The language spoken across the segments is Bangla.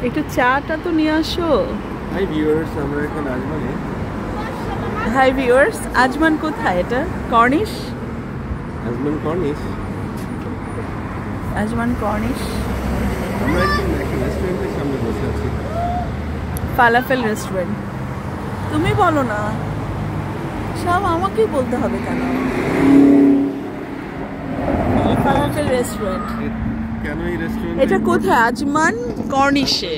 একটু চাটা তো নিয়ে আসো। হাই ভিউয়ার্স, আমরা এখন আজমানে। হাই ভিউয়ার্স, আজমান কোথায়? এটা corniche. Ajman corniche. Ajman corniche. আমরা এখন একটা রেস্টুরেন্টের সামনে বসে আছি। Falafel restaurant. তুমি বলো না, সব আমাকেই বলতে হবে কেন? Falafel restaurant. কেন এই রেস্টুরেন্ট? এটা কোথায়? আজমান কর্নিশে।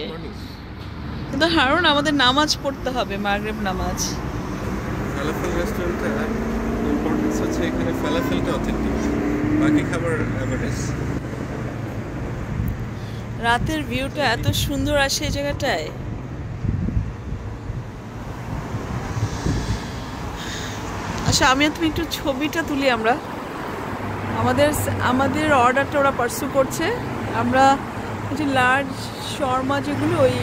কিন্তু হারুন, আমাদের নামাজ পড়তে হবে, মাগরিব নামাজ। ফালাফেল রেস্টুরেন্টটা ইম্পর্টেন্স হচ্ছে এখানে ফালাফেলটা অথেন্টিক, বাকি খাবার অ্যাভারেজ। রাতের ভিউটা এত সুন্দর আসে এই জায়গাটায়। আচ্ছা, আমি তুমি একটু ছবিটা তুলি। আমরা আমাদের অর্ডারটা ওরা পার্সু করছে। আমরা যে লার্জ শর্মা, যেগুলো ওই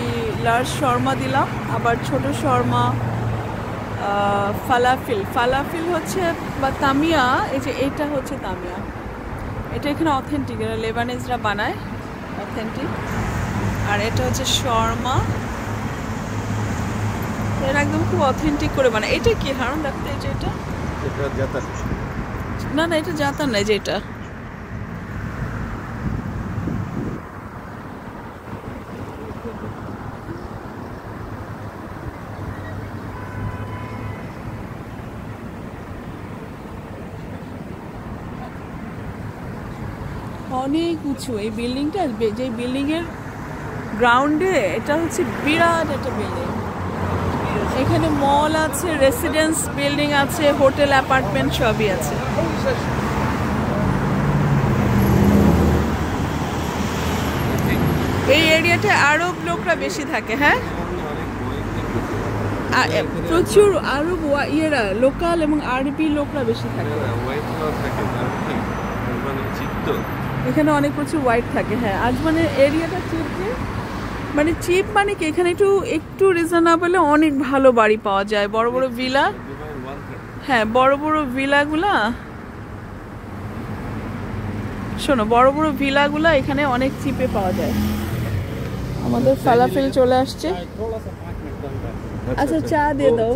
লার্জ শর্মা দিলাম, আবার ছোট শর্মা, ফালাফিল হচ্ছে বা তামিয়া। এই যে এটা হচ্ছে তামিয়া, এটা এখানে অথেন্টিক, এরা লেবানিজরা বানায়, অথেন্টিক। আর এটা হচ্ছে শর্মা, এরা একদম খুব অথেন্টিক করে বানায়। এটা কি হারুন দেখতে? এই যে এটা জাতার না, এটা জাতার নাই, যে এটা অনেক উঁচু এই বিল্ডিংটা। যে বিল্ডিং এর গ্রাউন্ডে, এটা হচ্ছে বিরাট একটা বিল্ডিং। এখানে মল আছে, রেসিডেন্স বিল্ডিং আছে, হোটেল, অ্যাপার্টমেন্ট সবই আছে। এই এরিয়াতে আরব লোকরা বেশি থাকে। হ্যাঁ, প্রচুর আরব ইয়েরা, লোকাল এবং আরবি লোকরা বেশি থাকে। এখানে অনেক প্রচুর হোয়াইট থাকে। হ্যাঁ, আজমানের এরিয়াটা চিপ, মানে চিপ মানে কি, এখানে একটু রিজনেবলে অনেক ভালো বাড়ি পাওয়া যায়, বড় বড় ভিলা। হ্যাঁ, বড় বড় ভিলাগুলা, শোনো, বড় বড় ভিলাগুলা এখানে অনেক চিপে পাওয়া যায়। আমাদের ফালাফেল চলে আসছে। আচ্ছা, চা দিয়ে দাও।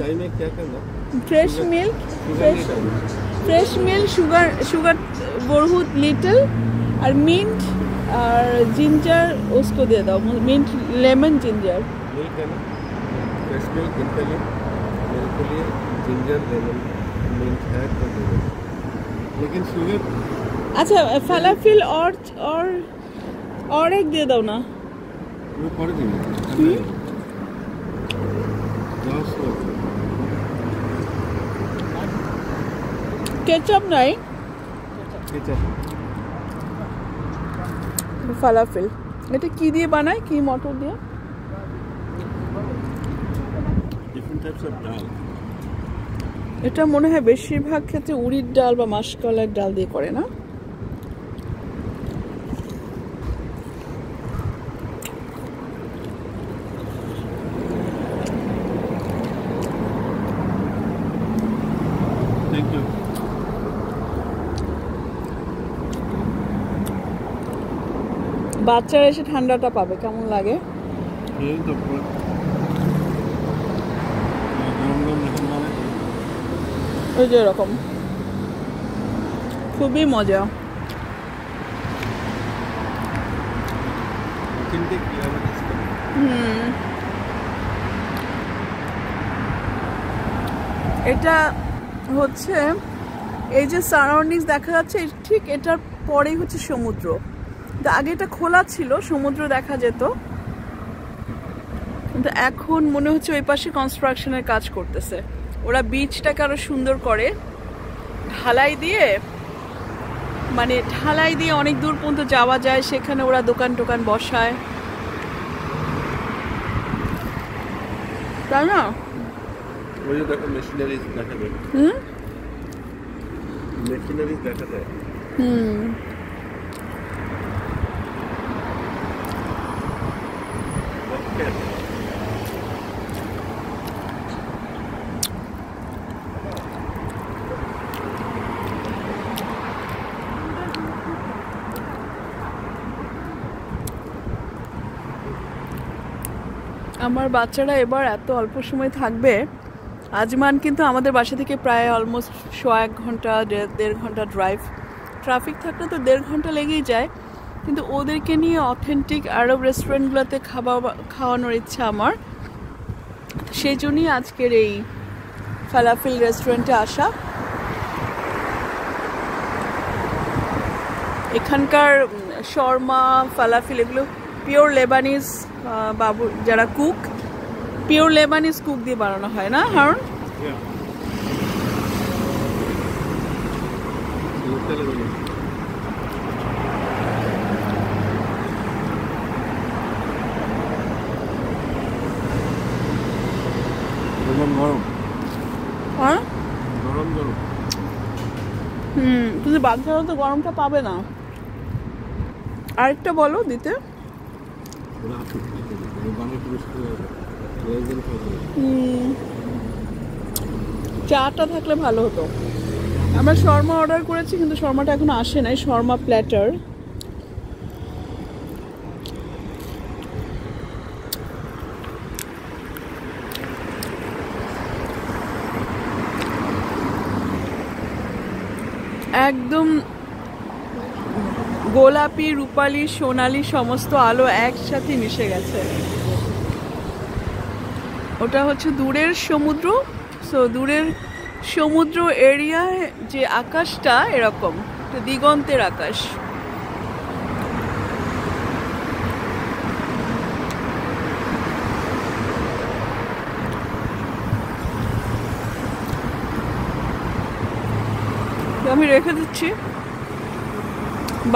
फ्रेश मिल्क, शुगर बहुत लिटिल, और मिंट और जिंजर उसको दे दो। Mint, lemon, ginger. मिल्क है ना, फ्रेश मिल्क इनके लिए, मेरे के लिए जिंजर, लेमन, मिंट है तो दे दो, लेकिन शुगर। अच्छा, फलाफिल और एक दे दो ना। वो पड़ गई। केचप नहीं, ফালাফেল। এটা কি দিয়ে বানায়? কি মটর দিয়ে? ডিফারেন্ট টাইপস অফ ডাল। এটা মনে হয় বেশিরভাগ ক্ষেত্রে উড়ির ডাল বা মাসকলাইয়ের ডাল দিয়ে করে না? Thank you. বাচ্চারা এসে ঠান্ডাটা পাবে, কেমন লাগে? ওই যে এরকম, খুবই মজা। এটা হচ্ছে এই যে সারাউন্ডিংস দেখা যাচ্ছে, ঠিক এটার পরেই হচ্ছে সমুদ্র। আগে এটা খোলা ছিল, সমুদ্র দেখা যেত, কিন্তু এখন মনে হচ্ছে ওই পাশে কনস্ট্রাকশনের কাজ করতেছে। ওরা বিচটাকে আরো সুন্দর করে ঢালাই দিয়ে, মানে ঢালাই দিয়ে অনেক দূর পর্যন্ত যাওয়া যায়, সেখানে ওরা দোকান টোকান বসায়, তাই না? ওই যে দেখো মেশিনারিজ দেখা যায়। মেশিনারিজ দেখা যায়। আমার বাচ্চারা এবার এত অল্প সময় থাকবে। আজমান কিন্তু আমাদের বাসা থেকে প্রায় অলমোস্ট 1 ঘন্টা 1.5 ঘন্টা ড্রাইভ। ট্রাফিক থাকলে তো 1.5 ঘন্টা লেগেই যায়, কিন্তু ওদেরকে নিয়ে অথেন্টিক আরব রেস্টুরেন্টগুলোতে খাওয়ানোর ইচ্ছা আমার। সেই জন্যই আজকের এই ফালাফিল রেস্টুরেন্টে আসা। এখানকার শর্মা, ফালাফিল এগুলো পিওর লেবানিজ বাবু যারা কুক, পিওর লেবানিজ কুক দিয়ে বানানো হয় না হারুন? হ্যাঁ, কিন্তু বাচ্চারা তো গরমটা পাবে না। আরেকটা বলো দিতে। চাটা থাকলে ভালো হতো। আমরা শর্মা অর্ডার করেছি, কিন্তু শর্মাটা এখনো আসে নাই। শর্মা প্ল্যাটার। একদম গোলাপি, রূপালি, সোনালি সমস্ত আলো একসাথে মিশে গেছে। ওটা হচ্ছে দূরের সমুদ্র। সো দূরের সমুদ্র এরিয়ায় যে আকাশটা এরকম দিগন্তের আকাশ। আমি রেখে দিচ্ছি।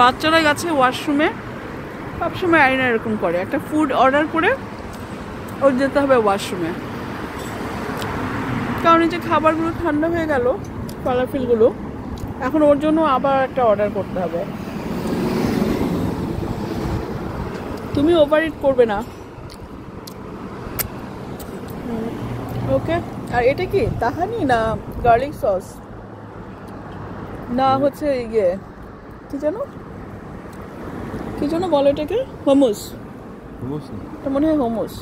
বাচ্চারা গেছে ওয়াশরুমে। সবসময় আইনা এরকম করে, একটা ফুড অর্ডার করে ওর যেতে হবে ওয়াশরুমে, কারণ এই যে খাবারগুলো ঠান্ডা হয়ে গেল, ফালাফিলগুলো, এখন ওর জন্য আবার একটা অর্ডার করতে হবে। তুমি ওভার ইট করবে না, ওকে? আর এটা কি তাহানি না গার্লিক সস না হচ্ছে ইয়ে কি যেন বলো এটাকে? হোমস। এটা মনে হয় হোমস।